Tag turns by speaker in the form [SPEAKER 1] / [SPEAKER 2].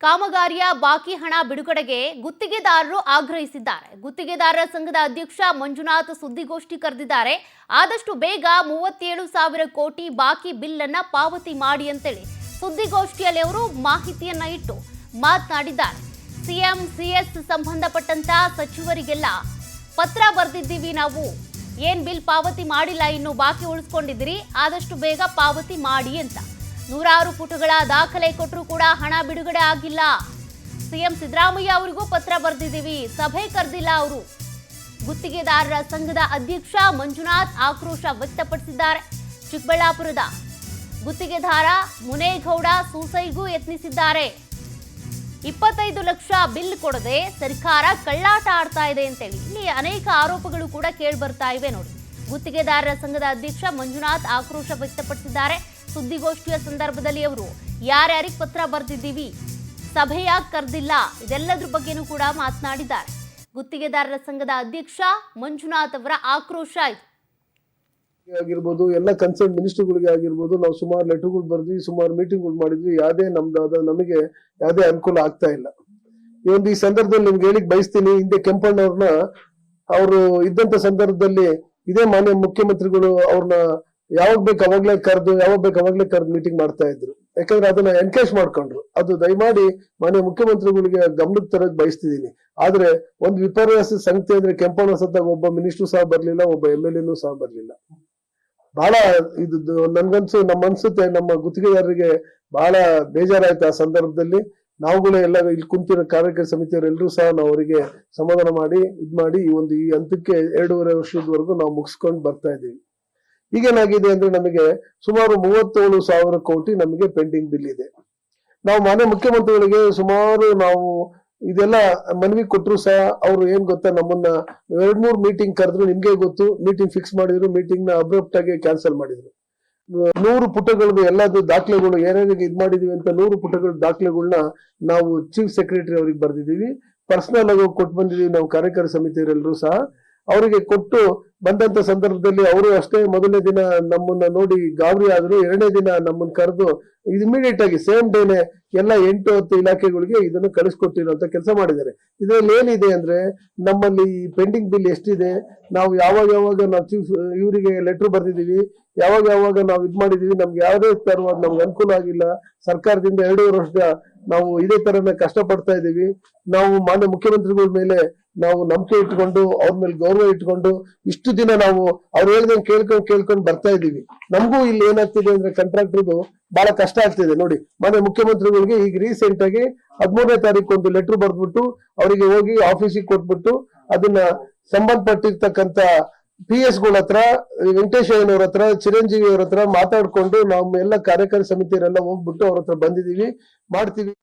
[SPEAKER 1] ಕಾಮಗಾರಿಯ ಬಾಕಿ ಹಣ ಬಿಡುಗಡೆಗೆ ಗುತ್ತಿಗೆದಾರರು ಆಗ್ರಹಿಸಿದ್ದಾರೆ. ಗುತ್ತಿಗೆದಾರರ ಸಂಘದ ಅಧ್ಯಕ್ಷ ಮಂಜುನಾಥ್ ಸುದ್ದಿಗೋಷ್ಠಿ ಕರೆದಿದ್ದಾರೆ. ಆದಷ್ಟು ಬೇಗ 37,000 ಕೋಟಿ ಬಾಕಿ ಬಿಲ್ ಅನ್ನ ಪಾವತಿ ಮಾಡಿ ಅಂತೇಳಿ ಸುದ್ದಿಗೋಷ್ಠಿಯಲ್ಲಿ ಅವರು ಮಾಹಿತಿಯನ್ನ ಇಟ್ಟು ಮಾತನಾಡಿದ್ದಾರೆ. ಸಿಎಂ ಸಿಎಸ್ ಸಂಬಂಧಪಟ್ಟಂತ ಸಚಿವರಿಗೆಲ್ಲ ಪತ್ರ ಬರೆದಿದ್ದೀವಿ, ನಾವು ಏನ್ ಬಿಲ್ ಪಾವತಿ ಮಾಡಿಲ್ಲ, ಇನ್ನು ಬಾಕಿ ಉಳಿಸ್ಕೊಂಡಿದ್ದೀರಿ, ಆದಷ್ಟು ಬೇಗ ಪಾವತಿ ಮಾಡಿ ಅಂತ. 100 ಪುಟಗಳ ದಾಖಲೆ ಕೊಟ್ಟರು ಕೂಡ ಹಣ ಬಿಡುಗಡೆ ಆಗಿಲ್ಲ. ಸಿಎಂ ಸಿದ್ದರಾಮಯ್ಯ ಅವರಿಗೂ ಪತ್ರ ಬರೆದಿದ್ದೀವಿ, ಸಭೆ ಕರೆದಿಲ್ಲ ಅವರು. ಗುತ್ತಿಗೆದಾರರ ಸಂಘದ ಅಧ್ಯಕ್ಷ ಮಂಜುನಾಥ್ ಆಕ್ರೋಶ ವ್ಯಕ್ತಪಡಿಸಿದ್ದಾರೆ. ಚಿಕ್ಕಬಳ್ಳಾಪುರದ ಗುತ್ತಿಗೆದಾರ ಮುನೇಗೌಡ ಸೂಸೈಗೂ ಯತ್ನಿಸಿದ್ದಾರೆ. 25 ಲಕ್ಷ ಬಿಲ್ ಕೊಡದೆ ಸರ್ಕಾರ ಕಳ್ಳಾಟ ಆಡ್ತಾ ಇದೆ ಅಂತೇಳಿ ಇಲ್ಲಿ ಅನೇಕ ಆರೋಪಗಳು ಕೂಡ ಕೇಳಿ ಬರ್ತಾ ಇವೆ. ನೋಡಿ, ಗುತ್ತಿಗೆದಾರರ ಸಂಘದ ಅಧ್ಯಕ್ಷ ಮಂಜುನಾಥ್ ಆಕ್ರೋಶ ವ್ಯಕ್ತಪಡಿಸಿದ್ದಾರೆ. ಸುದ್ದಿಗೋಷ್ಠಿಯ ಸಂದರ್ಭದಲ್ಲಿ ಅವರು ಯಾರ್ಯಾರಿಗೆ ಪತ್ರ ಬರೆದಿದ್ದೀವಿ, ಸಭೆಯಾಗಿ ಕರೆದಿಲ್ಲ, ಇದೆಲ್ಲದ್ರ ಬಗ್ಗೆನೂ ಕೂಡ ಮಾತನಾಡಿದ್ದಾರೆ. ಗುತ್ತಿಗೆದಾರರ ಸಂಘದ ಅಧ್ಯಕ್ಷ ಮಂಜುನಾಥ್ ಅವರ ಆಕ್ರೋಶ ಇದು.
[SPEAKER 2] ಆಗಿರ್ಬೋದು, ಎಲ್ಲ ಕನ್ಸರ್ನ್ ಮಿನಿಸ್ಟರ್ಗಳಿಗೆ ಆಗಿರ್ಬೋದು, ನಾವು ಸುಮಾರು ಲೆಟರ್ಗಳು ಬರ್ದ್ವಿ, ಸುಮಾರು ಮೀಟಿಂಗ್ಗಳು ಮಾಡಿದ್ವಿ. ನಮಗೆ ಯಾವುದೇ ಅನುಕೂಲ ಆಗ್ತಾ ಇಲ್ಲ. ಈ ಸಂದರ್ಭದಲ್ಲಿ ನಿಮ್ಗೆ ಹೇಳಿಕ್ ಬಯಸ್ತೀನಿ, ಹಿಂದೆ ಕೆಂಪಣ್ಣವ್ರನ್ನ ಅವರು ಇದ್ದಂತ ಸಂದರ್ಭದಲ್ಲಿ ಇದೇ ಮಾನ್ಯ ಮುಖ್ಯಮಂತ್ರಿಗಳು ಅವ್ರನ್ನ ಯಾವಾಗ ಬೇಕು ಅವಾಗ್ಲೇ ಕರೆದು ಮೀಟಿಂಗ್ ಮಾಡ್ತಾ ಇದ್ರು. ಯಾಕಂದ್ರೆ ಅದನ್ನ ಎನ್ಕರೇಜ್ ಮಾಡ್ಕೊಂಡ್ರು. ಅದು ದಯಮಾಡಿ ಮಾನ್ಯ ಮುಖ್ಯಮಂತ್ರಿಗಳಿಗೆ ಗಮನಕ್ಕೆ ತರೋದ್ ಬಯಸ್ತಿದ್ದೀನಿ. ಆದ್ರೆ ಒಂದು ವಿಪರ್ಯಾಸ ಸಂಗತಿ ಅಂದ್ರೆ ಕೆಂಪಣ್ಣ ಸತ್ತಾಗ ಒಬ್ಬ ಮಿನಿಸ್ಟರ್ ಸಹ ಬರ್ಲಿಲ್ಲ, ಒಬ್ಬ MLA ಸಹ ಬರ್ಲಿಲ್ಲ. ಬಹಳ ಇದು ನನ್ಗನ್ಸುತ್ತೆ, ನಮ್ಮ ಗುತ್ತಿಗೆದಾರರಿಗೆ ಬಹಳ ಬೇಜಾರಾಯ್ತು. ಆ ಸಂದರ್ಭದಲ್ಲಿ ನಾವುಗಳು ಎಲ್ಲ ಇಲ್ಲಿ ಕುಂತಿರೋ ಕಾರ್ಯಕಾರಿ ಸಮಿತಿಯವರೆಲ್ಲರೂ ಸಹ ನಾವು ಅವರಿಗೆ ಸಮಾಧಾನ ಮಾಡಿ ಈ ಹಂತಕ್ಕೆ 2.5 ವರ್ಷದವರೆಗೂ ನಾವು ಮುಗಿಸ್ಕೊಂಡು ಬರ್ತಾ ಇದ್ದೀವಿ. ಈಗೇನಾಗಿದೆ ಅಂದ್ರೆ ನಮಗೆ ಸುಮಾರು 37,000 ಕೋಟಿ ನಮಗೆ ಪೆಂಡಿಂಗ್ ಬಿಲ್ ಇದೆ. ನಾವು ಮಾನ್ಯ ಮುಖ್ಯಮಂತ್ರಿಗಳಿಗೆ ಸುಮಾರು ನಾವು ಇದೆಲ್ಲ ಮನವಿ ಕೊಟ್ಟರು ಸಹ ಅವರು ಏನ್ ಗೊತ್ತಾ, ನಮ್ಮನ್ನ 2-3 ಮೀಟಿಂಗ್ ಕರೆದ್ರು. ನಿಮ್ಗೆ ಗೊತ್ತು, ಮೀಟಿಂಗ್ ಫಿಕ್ಸ್ ಮಾಡಿದ್ರು, ಮೀಟಿಂಗ್ ನ ಅಬ್ರಪ್ಟ್ ಆಗಿ ಕ್ಯಾನ್ಸಲ್ ಮಾಡಿದ್ರು. 100 ಪುಟಗಳದ್ದು ಎಲ್ಲದು ದಾಖಲೆಗಳು ಏನೇನಿಗೆ ಇದ್ ಮಾಡಿದೀವಿ ಅಂತ 100 ಪುಟಗಳ ದಾಖಲೆಗಳನ್ನ ನಾವು ಚೀಫ್ ಸೆಕ್ರೆಟರಿ ಅವ್ರಿಗೆ ಬರ್ದಿದೀವಿ. ಪರ್ಸನಲ್ ಆಗಿ ಕೊಟ್ಟು ಬಂದಿದೀವಿ. ನಾವು ಕಾರ್ಯಕಾರಿ ಸಮಿತಿಯವರೆಲ್ಲರೂ ಸಹ ಅವರಿಗೆ ಕೊಟ್ಟು ಬಂದಂತ ಸಂದರ್ಭದಲ್ಲಿ ಅವರು ಅಷ್ಟೇ ಮೊದಲನೇ ದಿನ ನಮ್ಮನ್ನ ನೋಡಿ ಗಾಬರಿ ಆದ್ರು. 2ನೇ ದಿನ ನಮ್ಮನ್ನ ಕರೆದು ಇಮಿಡಿಯೇಟ್ ಆಗಿ ಸೇಮ್ ಡೇನೆ ಎಲ್ಲ 8-10 ಇಲಾಖೆಗಳಿಗೆ ಇದನ್ನು ಕಳಿಸ್ಕೊಟ್ಟಿರುವಂತ ಕೆಲಸ ಮಾಡಿದ್ದಾರೆ. ಇದ್ರಲ್ಲಿ ಏನಿದೆ ಅಂದ್ರೆ, ನಮ್ಮಲ್ಲಿ ಪೆಂಡಿಂಗ್ ಬಿಲ್ ಎಷ್ಟಿದೆ, ನಾವು ಯಾವಾಗ ನಾವು ಚೀಫ್ ಇವರಿಗೆ ಲೆಟರ್ ಬರ್ದಿದೀವಿ, ಯಾವಾಗ ನಾವು ಇದ್ ಮಾಡಿದೀವಿ, ನಮ್ಗೆ ಯಾವುದೇ ತರವಾದ ನಮ್ಗೆ ಅನುಕೂಲ ಆಗಿಲ್ಲ. ಸರ್ಕಾರದಿಂದ 2.5 ವರ್ಷದ ನಾವು ಇದೇ ತರನ ಕಷ್ಟ ಪಡ್ತಾ ಇದೀವಿ. ನಾವು ಮಾನ್ಯ ಮುಖ್ಯಮಂತ್ರಿಗಳ ಮೇಲೆ ನಾವು ನಂಬಿಕೆ ಇಟ್ಕೊಂಡು, ಅವ್ರ ಮೇಲೆ ಗೌರವ ಇಟ್ಕೊಂಡು ಇಷ್ಟು ದಿನ ನಾವು ಅವ್ರು ಹೇಳ್ದಂಗೆ ಕೇಳ್ಕೊಂಡು ಬರ್ತಾ ಇದೀವಿ. ನಮಗೂ ಇಲ್ಲಿ ಏನಾಗ್ತಿದೆ ಅಂದ್ರೆ, ಕಾಂಟ್ರಾಕ್ಟರ್ದು ಬಹಳ ಕಷ್ಟ ಆಗ್ತಿದೆ. ನೋಡಿ, ಮಾನ್ಯ ಮುಖ್ಯಮಂತ್ರಿಗಳಿಗೆ ಈಗ ರೀಸೆಂಟ್ ಆಗಿ 13ನೇ ತಾರೀಕು ಒಂದು ಲೆಟರ್ ಬರ್ದ್ಬಿಟ್ಟು ಅವರಿಗೆ ಹೋಗಿ ಆಫೀಸಿಗೆ ಕೊಟ್ಬಿಟ್ಟು ಅದನ್ನ ಸಂಬಂಧಪಟ್ಟಿರ್ತಕ್ಕಂತ PS ಗಳ ಹತ್ರ, ವೆಂಕಟೇಶ್ವರನವ್ರ ಹತ್ರ, ಚಿರಂಜೀವಿ ಅವ್ರ ಹತ್ರ ಮಾತಾಡ್ಕೊಂಡು ನಾವು ಎಲ್ಲ ಕಾರ್ಯಕಾರಿ ಸಮಿತಿಯರೆಲ್ಲ ಹೋಗ್ಬಿಟ್ಟು ಅವ್ರ ಹತ್ರ ಬಂದಿದೀವಿ, ಮಾಡ್ತೀವಿ.